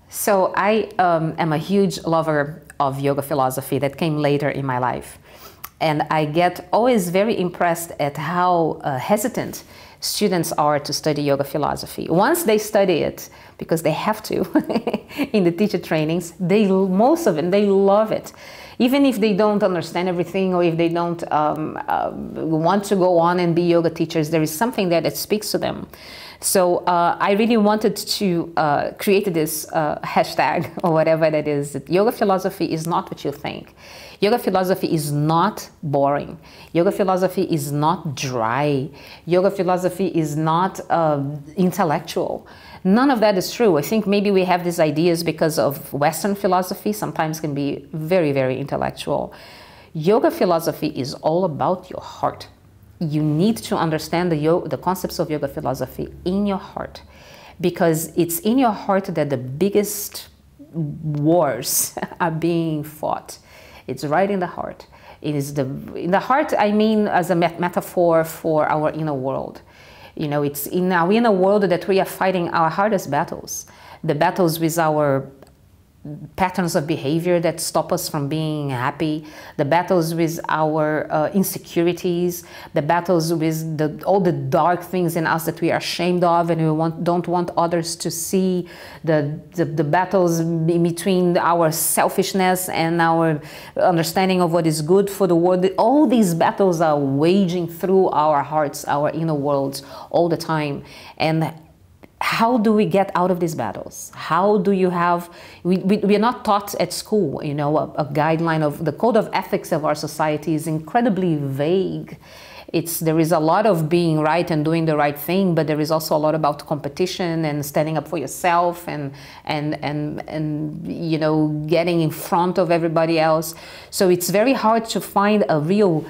So I am a huge lover of yoga philosophy that came later in my life. And I get always very impressed at how hesitant students are to study yoga philosophy. Once they study it, because they have to in the teacher trainings, most of them, they love it. Even if they don't understand everything, or if they don't want to go on and be yoga teachers, there is something there that speaks to them. So I really wanted to create this hashtag, or whatever that is. That yoga philosophy is not what you think. Yoga philosophy is not boring. Yoga philosophy is not dry. Yoga philosophy is not intellectual. None of that is true. I think maybe we have these ideas because of Western philosophy, sometimes can be very, very intellectual. Yoga philosophy is all about your heart. You need to understand the concepts of yoga philosophy in your heart, because it's in your heart that the biggest wars are being fought. It's right in the heart. It is in the heart, I mean, as a metaphor for our inner world. You know, it's in our inner world that we are fighting our hardest battles. The battles with our patterns of behavior that stop us from being happy, the battles with our insecurities, the battles with all the dark things in us that we are ashamed of and we don't want others to see, the battles in between our selfishness and our understanding of what is good for the world. All these battles are waging through our hearts, our inner worlds all the time. And how do we get out of these battles? How do you have, we are not taught at school, you know, a guideline of the code of ethics of our society is incredibly vague. There is a lot of being right and doing the right thing, but there is also a lot about competition and standing up for yourself and you know, getting in front of everybody else. So it's very hard to find a real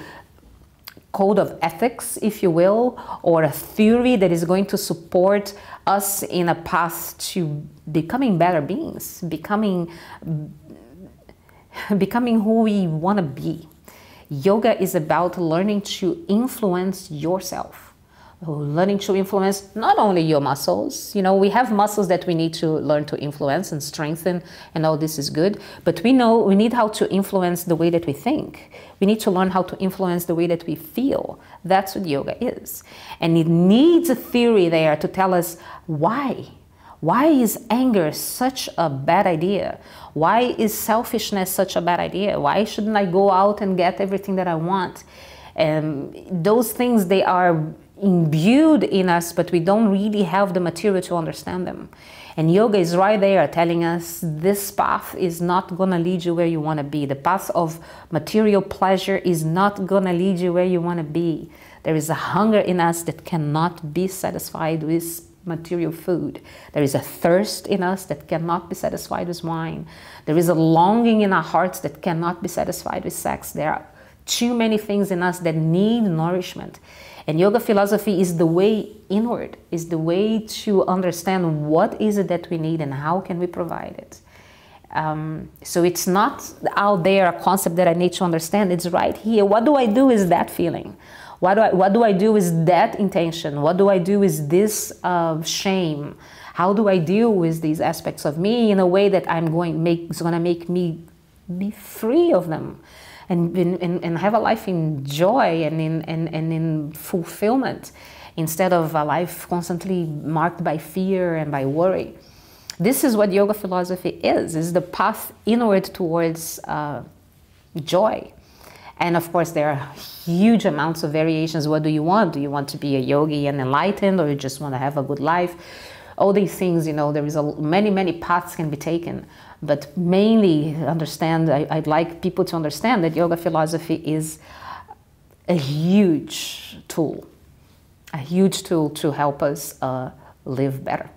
code of ethics, if you will, or a theory that is going to support us in a path to becoming better beings, becoming who we want to be. Yoga is about learning to influence yourself. Learning to influence not only your muscles, you know, we have muscles that we need to learn to influence and strengthen, and all this is good, but we know we need how to influence the way that we think. We need to learn how to influence the way that we feel. That's what yoga is. And it needs a theory there to tell us why. Why is anger such a bad idea? Why is selfishness such a bad idea? Why shouldn't I go out and get everything that I want? Those things, they are imbued in us, but we don't really have the material to understand them. And yoga is right there telling us this path is not going to lead you where you want to be. The path of material pleasure is not going to lead you where you want to be. There is a hunger in us that cannot be satisfied with material food. There is a thirst in us that cannot be satisfied with wine. There is a longing in our hearts that cannot be satisfied with sex. There are too many things in us that need nourishment. And yoga philosophy is the way inward, is the way to understand what is it that we need and how can we provide it. So it's not out there a concept that I need to understand. It's right here. What do I do with that feeling? What do I do with that intention? What do I do with this shame? How do I deal with these aspects of me in a way that is going to make me be free of them? And have a life in joy and in fulfillment, instead of a life constantly marked by fear and by worry. This is what yoga philosophy is the path inward towards joy. And of course, there are huge amounts of variations. What do you want? Do you want to be a yogi and enlightened, or you just want to have a good life? All these things, you know, there is many paths can be taken. But mainly I'd like people to understand that yoga philosophy is a huge tool to help us live better.